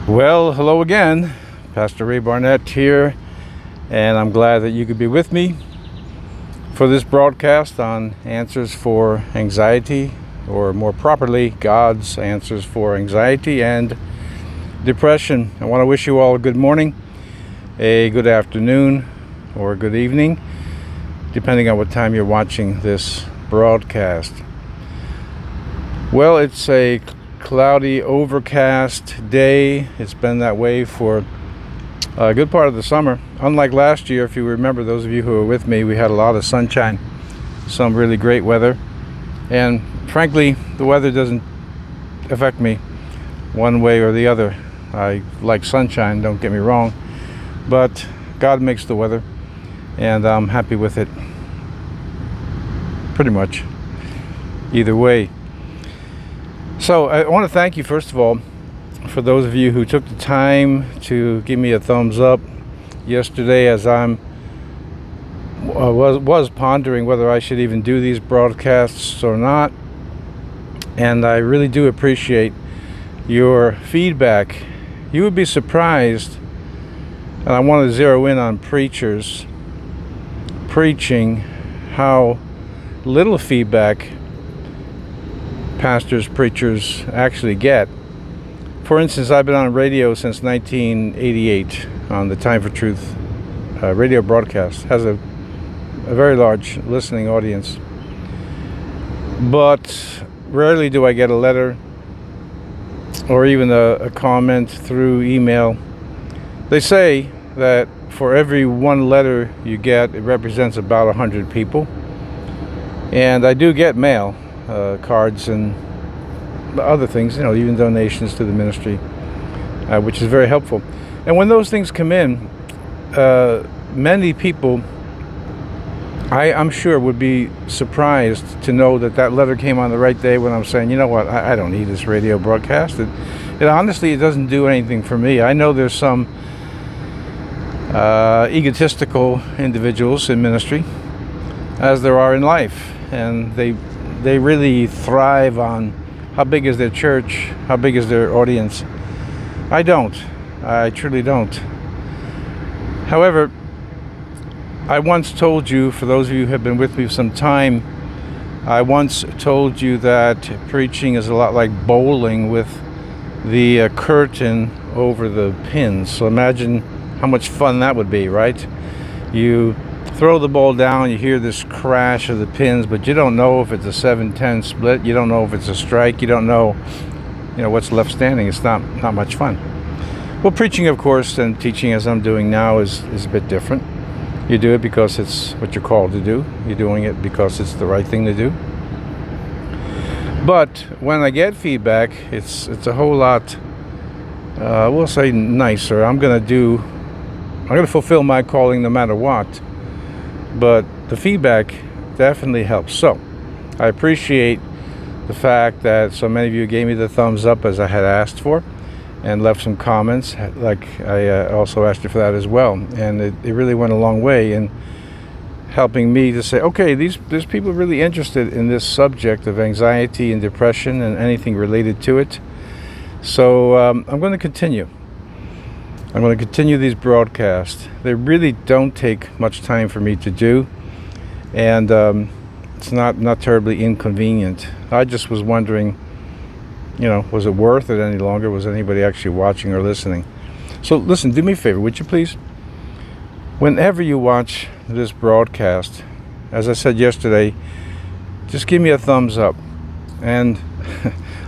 Well, hello again. Pastor Ray Barnett here, and I'm glad that you could be with me for this broadcast on answers for anxiety, or more properly, God's answers for anxiety and depression. I want to wish you all a good morning, a good afternoon, or a good evening, depending on what time you're watching this broadcast. Well, it's a cloudy, overcast day. It's been that way for a good part of the summer. Unlike last year, if you remember, those of you who were with me, we had a lot of sunshine, some really great weather. And frankly, the weather doesn't affect me one way or the other. I like sunshine, don't get me wrong, but God makes the weather, and I'm happy with it pretty much either way. So I want to thank you, first of all, for those of you who took the time to give me a thumbs up yesterday as I was pondering whether I should even do these broadcasts or not. And I really do appreciate your feedback. You would be surprised, and I want to zero in on preachers preaching, how little feedback pastors, preachers actually get. For instance, I've been on radio since 1988 on the Time for Truth radio broadcast. Has a very large listening audience. But rarely do I get a letter or even a comment through email. They say that for every one letter you get, it represents about 100 people. And I do get mail. Cards and other things, even donations to the ministry, which is very helpful. And when those things come in, many people, I'm sure, would be surprised to know that letter came on the right day when I'm saying, you know what, I don't need this radio broadcast. It honestly, it doesn't do anything for me. I know there's some egotistical individuals in ministry, as there are in life, and they really thrive on how big is their church, how big is their audience. I don't. I truly don't. However, I once told you, for those of you who have been with me for some time, I once told you that preaching is a lot like bowling with the curtain over the pins. So imagine how much fun that would be, right? You throw the ball down, you hear this crash of the pins, but you don't know if it's a 7-10 split, you don't know if it's a strike, you don't know, what's left standing. It's not much fun. Well, preaching, of course, and teaching as I'm doing now is a bit different. You do it because it's what you're called to do. You're doing it because it's the right thing to do. But when I get feedback, it's a whole lot, we'll say, nicer. I'm going to fulfill my calling no matter what. But the feedback definitely helps. So I appreciate the fact that so many of you gave me the thumbs up as I had asked for, and left some comments, like I also asked you for that as well. And it really went a long way in helping me to say, okay, there's people really interested in this subject of anxiety and depression and anything related to it. So I'm going to continue. I'm going to continue these broadcasts. They really don't take much time for me to do, and it's not terribly inconvenient. I just was wondering, was it worth it any longer? Was anybody actually watching or listening? So listen, do me a favor, would you please? Whenever you watch this broadcast, as I said yesterday, just give me a thumbs up. And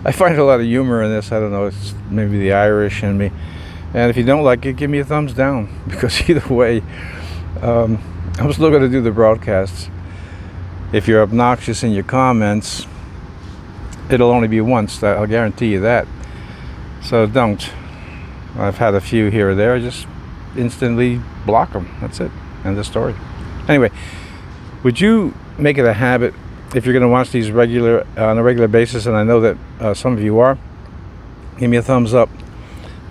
I find a lot of humor in this. I don't know, it's maybe the Irish in me. And if you don't like it, give me a thumbs down, because either way, I'm still going to do the broadcasts. If you're obnoxious in your comments, it'll only be once. I'll guarantee you that. So don't. I've had a few here or there. Just instantly block them. That's it. End of story. Anyway, would you make it a habit, if you're going to watch these on a regular basis, and I know that some of you are, give me a thumbs up.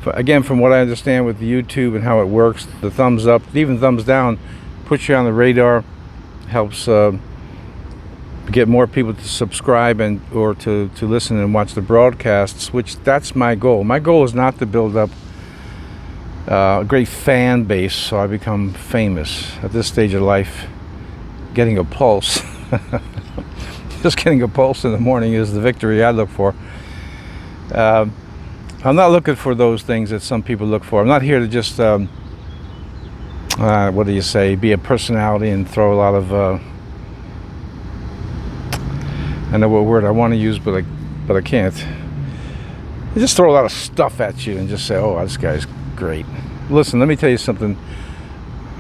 Again, from what I understand with YouTube and how it works, the thumbs up, even thumbs down, puts you on the radar, helps get more people to subscribe or to listen and watch the broadcasts, which that's my goal. My goal is not to build up a great fan base, so I become famous at this stage of life. Getting a pulse, just getting a pulse in the morning is the victory I look for. I'm not looking for those things that some people look for. I'm not here to just what do you say, be a personality and throw a lot of I know what word I want to use, but I can't. I just throw a lot of stuff at you and just say, oh, this guy's great. Listen, let me tell you something.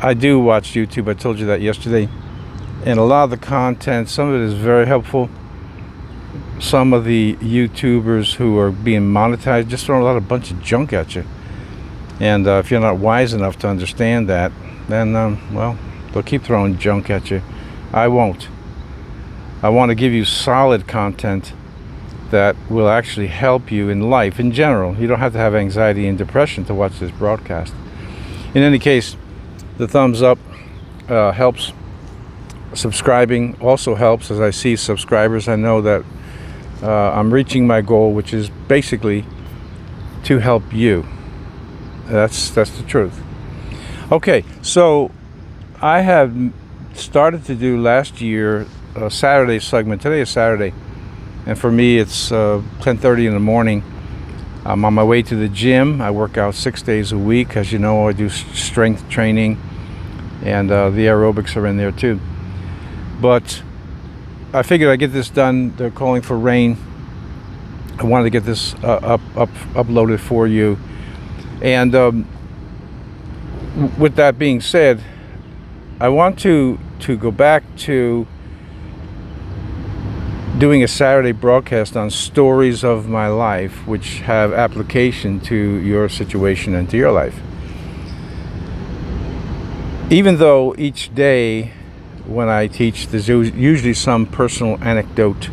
I do watch YouTube. I told you that yesterday. And a lot of the content, some of it is very helpful. Some of the YouTubers who are being monetized just throw a bunch of junk at you. And if you're not wise enough to understand that, then, well, they'll keep throwing junk at you. I won't. I want to give you solid content that will actually help you in life in general. You don't have to have anxiety and depression to watch this broadcast. In any case, the thumbs up helps. Subscribing also helps. As I see subscribers, I know that I'm reaching my goal, which is basically to help you. That's the truth. Okay, so I have started to do last year a Saturday segment. Today is Saturday, and for me it's 10:30 in the morning. I'm on my way to the gym. I work out 6 days a week. As you know, I do strength training, and the aerobics are in there too. But I figured I'd get this done. They're calling for rain. I wanted to get this uploaded for you. And with that being said, I want to go back to doing a Saturday broadcast on stories of my life which have application to your situation and to your life. Even though each day when I teach, there's usually some personal anecdote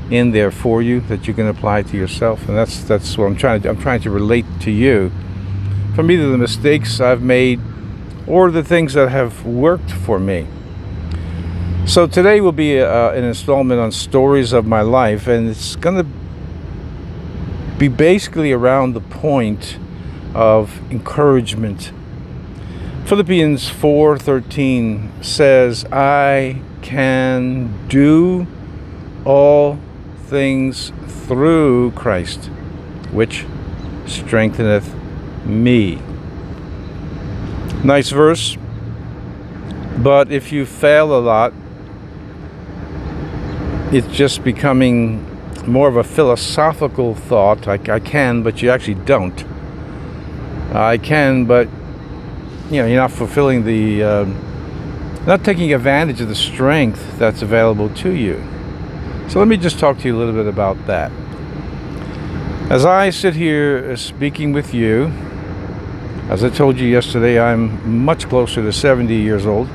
in there for you that you can apply to yourself, and that's what I'm trying to relate to you from either the mistakes I've made or the things that have worked for me. So today will be an installment on stories of my life, and it's going to be basically around the point of encouragement. Philippians 4:13 says, I can do all things through Christ, which strengtheneth me. Nice verse, but if you fail a lot, it's just becoming more of a philosophical thought, like I can, but you actually don't. I can, but you're not fulfilling not taking advantage of the strength that's available to you. So let me just talk to you a little bit about that. As I sit here speaking with you, as I told you yesterday, I'm much closer to 70 years old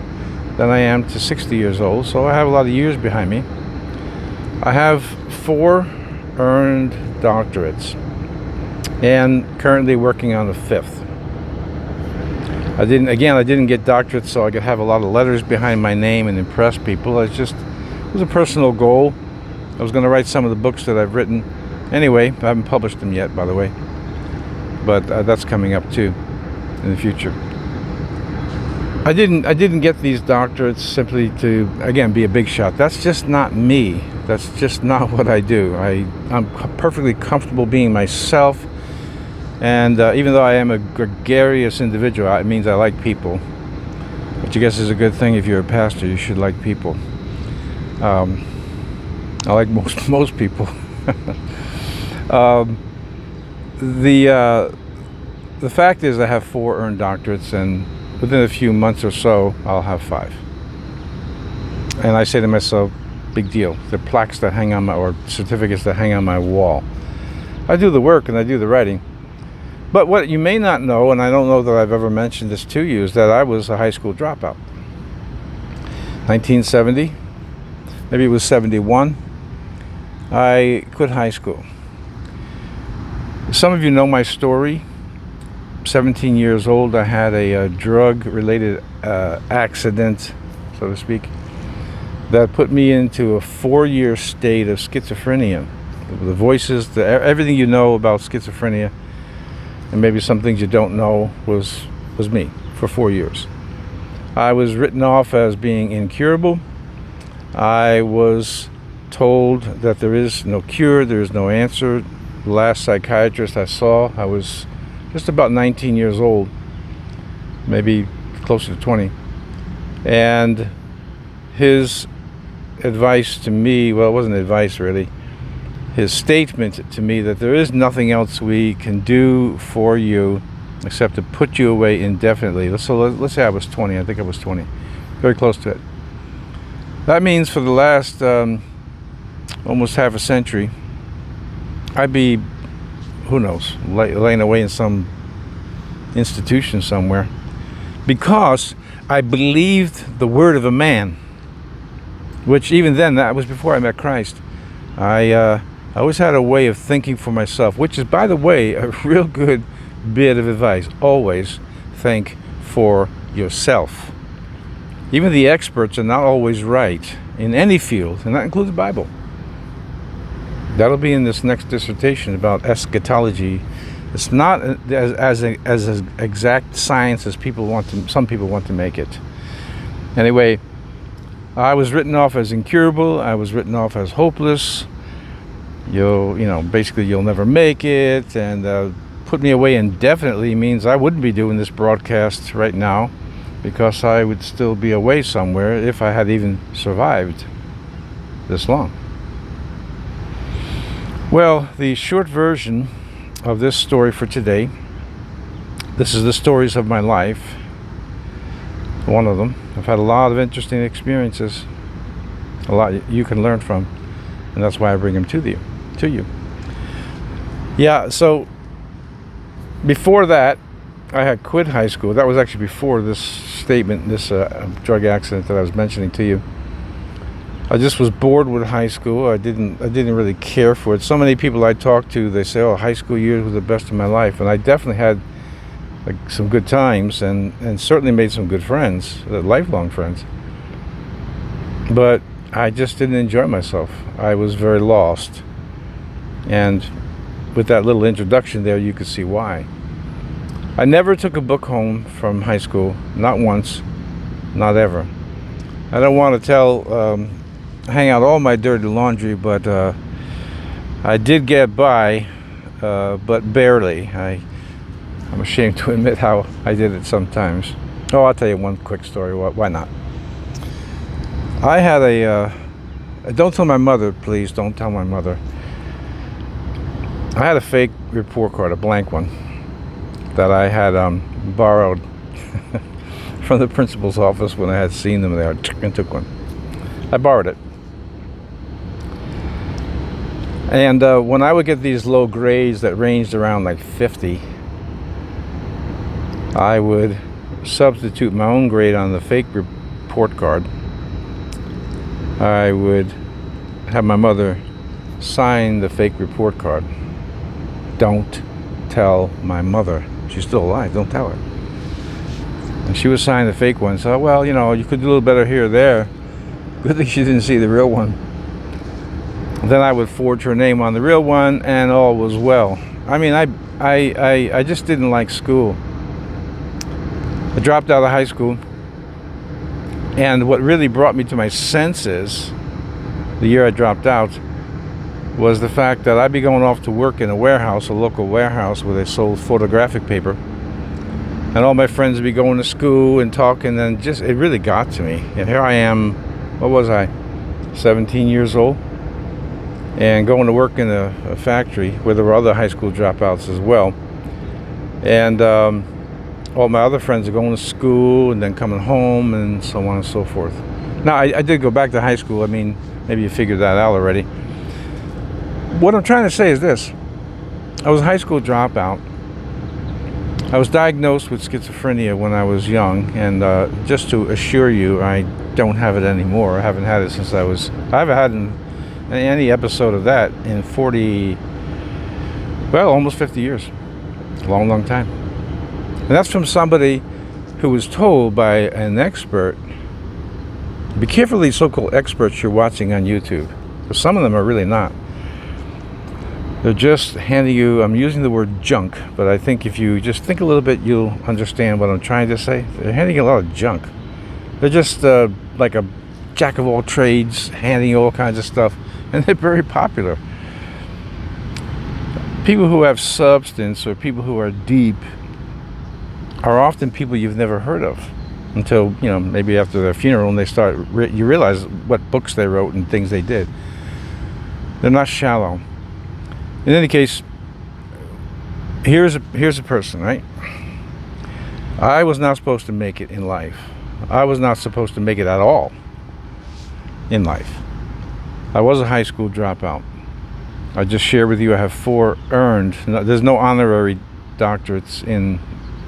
than I am to 60 years old, so I have a lot of years behind me. I have 4 earned doctorates and currently working on the 5th. I didn't get doctorates so I could have a lot of letters behind my name and impress people. It was a personal goal. I was going to write some of the books that I've written. Anyway, I haven't published them yet, by the way. But that's coming up too in the future. I didn't get these doctorates simply to, again, be a big shot. That's just not me. That's just not what I do. I'm perfectly comfortable being myself. And even though I am a gregarious individual, it means I like people. Which I guess is a good thing if you're a pastor. You should like people. I like most people. The fact is I have 4 earned doctorates, and within a few months or so, I'll have 5. And I say to myself, big deal. The plaques that hang on or certificates that hang on my wall. I do the work and I do the writing. But what you may not know, and I don't know that I've ever mentioned this to you, is that I was a high school dropout. 1970, maybe it was 71, I quit high school. Some of you know my story. 17 years old, I had a drug-related accident, so to speak, that put me into a 4-year state of schizophrenia. The voices, everything you know about schizophrenia, and maybe some things you don't know, was was me for 4 years. I was written off as being incurable. I was told that there is no cure, there is no answer. The last psychiatrist I saw, I was just about 19 years old, maybe closer to 20. And his advice to me, well, it wasn't advice really, his statement to me that there is nothing else we can do for you except to put you away indefinitely. Let's say I was 20. I think I was 20. Very close to it. That means for the last almost half a century, I'd be, who knows, laying away in some institution somewhere, because I believed the word of a man, which even then, that was before I met Christ. I always had a way of thinking for myself, which is, by the way, a real good bit of advice. Always think for yourself. Even the experts are not always right in any field, and that includes the Bible. That'll be in this next dissertation about eschatology. It's not as exact science as some people want to make it. Anyway, I was written off as incurable. I was written off as hopeless. Basically you'll never make it, and put me away indefinitely means I wouldn't be doing this broadcast right now, because I would still be away somewhere if I had even survived this long. Well, the short version of this story for today, this is the stories of my life, one of them. I've had a lot of interesting experiences, a lot you can learn from, and that's why I bring them to you. Yeah, so before that, I had quit high school. That was actually before this statement, this drug accident that I was mentioning to you. I just was bored with high school. I didn't really care for it. So many people I talked to, they say, "Oh, high school years was the best of my life," and I definitely had some good times, and certainly made some good friends, lifelong friends. But I just didn't enjoy myself. I was very lost, and with that little introduction there, you could see why. I never took a book home from high school, not once, not ever. I don't want to hang out all my dirty laundry, but I did get by, but barely. I'm ashamed to admit how I did it sometimes. Oh, I'll tell you one quick story. Why not? I had don't tell my mother, please, don't tell my mother. I had a fake report card, a blank one, that I had borrowed from the principal's office when I had seen them there, and took one. I borrowed it. And when I would get these low grades that ranged around like 50, I would substitute my own grade on the fake report card. I would have my mother sign the fake report card. Don't tell my mother. She's still alive, don't tell her. And she would sign the fake one. So, well, you could do a little better here or there. Good thing she didn't see the real one. Then I would forge her name on the real one, and all was well. I mean, I just didn't like school. I dropped out of high school, and what really brought me to my senses the year I dropped out was the fact that I'd be going off to work in a warehouse, a local warehouse where they sold photographic paper, and all my friends would be going to school and talking, and it really got to me. And here I am, what was I, 17 years old, and going to work in a factory where there were other high school dropouts as well, and all my other friends are going to school and then coming home and so on and so forth. Now, I did go back to high school. I mean, maybe you figured that out already. What I'm trying to say is this. I was a high school dropout. I was diagnosed with schizophrenia when I was young, and just to assure you, I don't have it anymore. I haven't had it since I haven't had any episode of that in almost 50 years. A long, long time. And that's from somebody who was told by an expert. Be careful of these so-called experts you're watching on YouTube, because some of them are really not. They're just handing you, I'm using the word junk, but I think if you just think a little bit, you'll understand what I'm trying to say. They're handing you a lot of junk. They're just like a jack of all trades, handing you all kinds of stuff, and they're very popular. People who have substance or people who are deep are often people you've never heard of until, maybe after their funeral and they start, you realize what books they wrote and things they did. They're not shallow. In any case, here's a person, right? I was not supposed to make it in life. I was not supposed to make it at all in life. I was a high school dropout. I just shared with you I have 4 earned. There's no honorary doctorates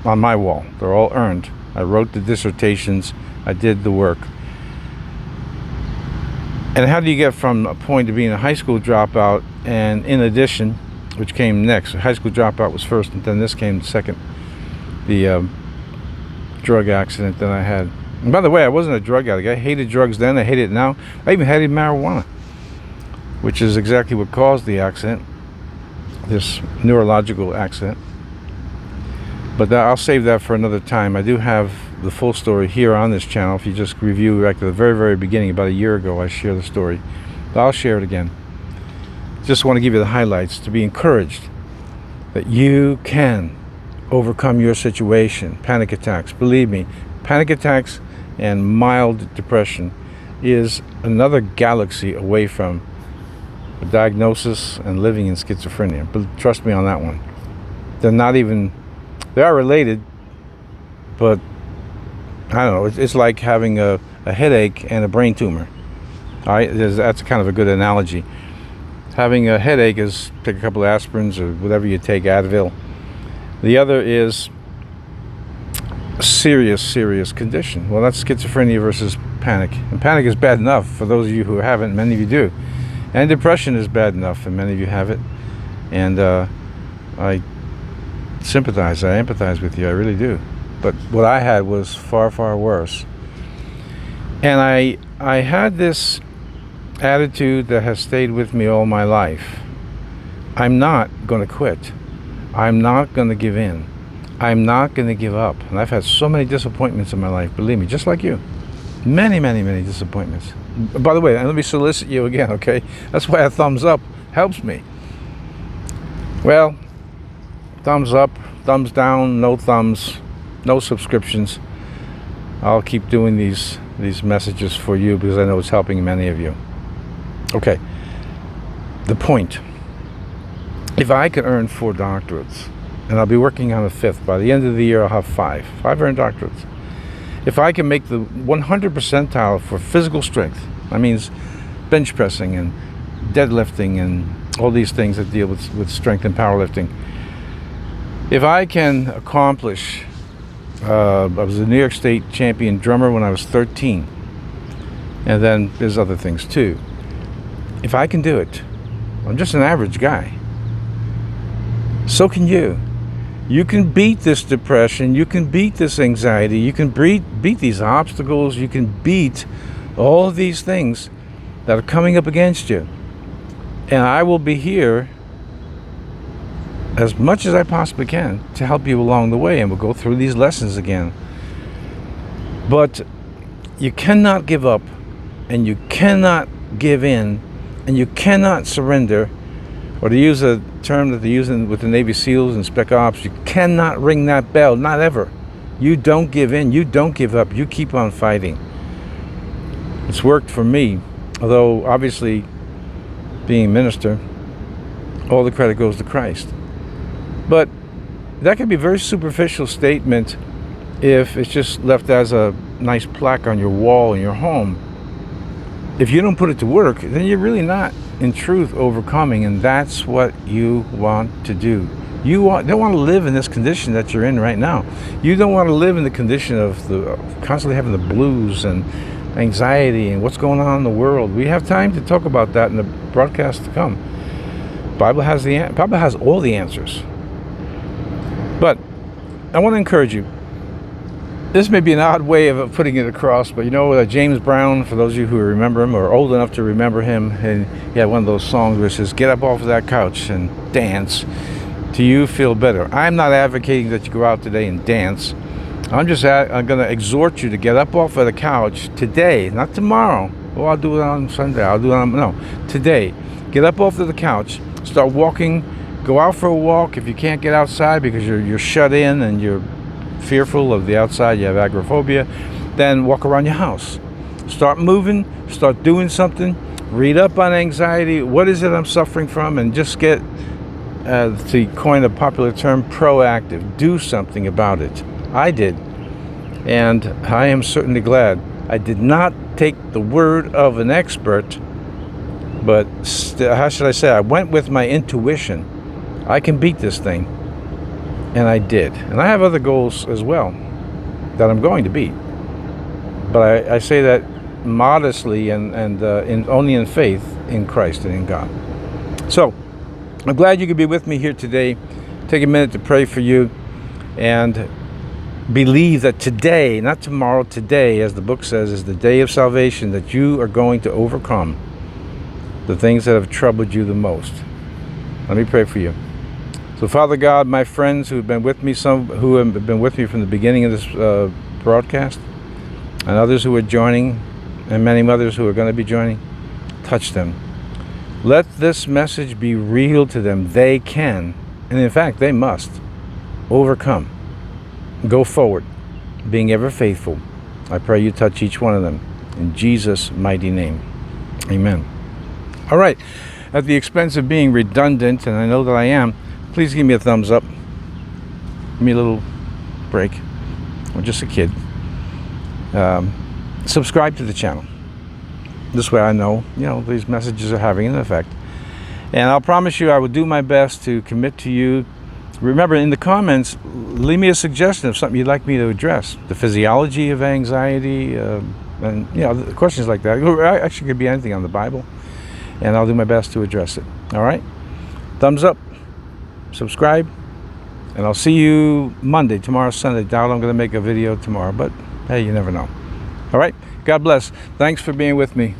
on my wall. They're all earned. I wrote the dissertations. I did the work. And how do you get from a point of being a high school dropout, and in addition, which came next, high school dropout was first, and then this came second, the drug accident that I had. And by the way, I wasn't a drug addict. I hated drugs then. I hate it now. I even hated marijuana, which is exactly what caused the accident, this neurological accident. But I'll save that for another time. I do have the full story here on this channel. If you just review right to the very, very beginning, about a year ago, I shared the story. But I'll share it again. Just want to give you the highlights to be encouraged that you can overcome your situation. Panic attacks. Believe me, panic attacks and mild depression is another galaxy away from a diagnosis and living in schizophrenia. But trust me on that one. They are related, but I don't know, it's like having a headache and a brain tumor. All right, that's kind of a good analogy. Having a headache is take a couple of aspirins or whatever you take, Advil. The other is a serious condition. Well, that's schizophrenia versus panic. And panic is bad enough for those of you who haven't, many of you do. And depression is bad enough, and many of you have it. And I sympathize, I empathize with you, I really do. But what I had was far, far worse. And I had this attitude that has stayed with me all my life. I'm not going to quit. I'm not going to give in. I'm not going to give up. And I've had so many disappointments in my life, believe me, just like you. Many disappointments. By the way, let me solicit you again, okay? That's why a thumbs up helps me. Well, thumbs up, thumbs down, no thumbs, no subscriptions. I'll keep doing these messages for you because I know it's helping many of you. Okay, the point. If I could earn 4 doctorates, and I'll be working on a 5th, by the end of the year I'll have 5 earned doctorates. If I can make the 100 percentile for physical strength, that means bench pressing and deadlifting and all these things that deal with strength and powerlifting. If I can accomplish, I was a New York State champion drummer when I was 13, and then there's other things too. If I can do it, I'm just an average guy. So can you. You can beat this depression, you can beat this anxiety, you can beat these obstacles, you can beat all of these things that are coming up against you. And I will be here as much as I possibly can to help you along the way, and we'll go through these lessons again. But you cannot give up, and you cannot give in, and you cannot surrender, or to use a term that they use with the Navy SEALs and Spec Ops, you cannot ring that bell, not ever. You don't give in, you don't give up, you keep on fighting. It's worked for me, although obviously being a minister, all the credit goes to Christ. But that could be a very superficial statement if it's just left as a nice plaque on your wall in your home. If you don't put it to work, then you're really not, in truth, overcoming, and that's what you want to do. You don't want to live in this condition that you're in right now. You don't want to live in the condition of constantly having the blues and anxiety and what's going on in the world. We have time to talk about that in the broadcast to come. Bible has all the answers. But I want to encourage you. This may be an odd way of putting it across, but James Brown, for those of you who remember him or old enough to remember him, and he had one of those songs where it says, "Get up off of that couch and dance till you feel better. I'm not advocating that you go out today and dance. I'm going to exhort you to get up off of the couch today, not tomorrow. Oh, I'll do it on Sunday. No, today. Get up off of the couch, start walking, go out for a walk. If you can't get outside because you're shut in and you're fearful of the outside, you have agoraphobia, then walk around your house. Start moving, start doing something. Read up on anxiety. What is it I'm suffering from? And just get, to coin a popular term, proactive. Do something about it. I did. And I am certainly glad I did not take the word of an expert, but how should I say? I went with my intuition. I can beat this thing. And I did. And I have other goals as well that I'm going to beat. But I say that modestly and only in faith in Christ and in God. So I'm glad you could be with me here today. Take a minute to pray for you and believe that today, not tomorrow, today, as the book says, is the day of salvation, that you are going to overcome the things that have troubled you the most. Let me pray for you. So, Father God, my friends who have been with me, some who have been with me from the beginning of this broadcast, and others who are joining, and many others who are going to be joining, touch them. Let this message be real to them. They can, and in fact, they must, overcome. Go forward, being ever faithful. I pray you touch each one of them. In Jesus' mighty name. Amen. All right. At the expense of being redundant, and I know that I am, please give me a thumbs up. Give me a little break. I'm just a kid. Subscribe to the channel. This way I know, these messages are having an effect. And I'll promise you I will do my best to commit to you. Remember, in the comments, leave me a suggestion of something you'd like me to address. The physiology of anxiety, and questions like that. Actually, could be anything on the Bible, and I'll do my best to address it. All right? Thumbs up, subscribe, and I'll see you Monday. Tomorrow's Sunday. Doubt I'm going to make a video tomorrow, but hey, you never know. All right? God bless. Thanks for being with me.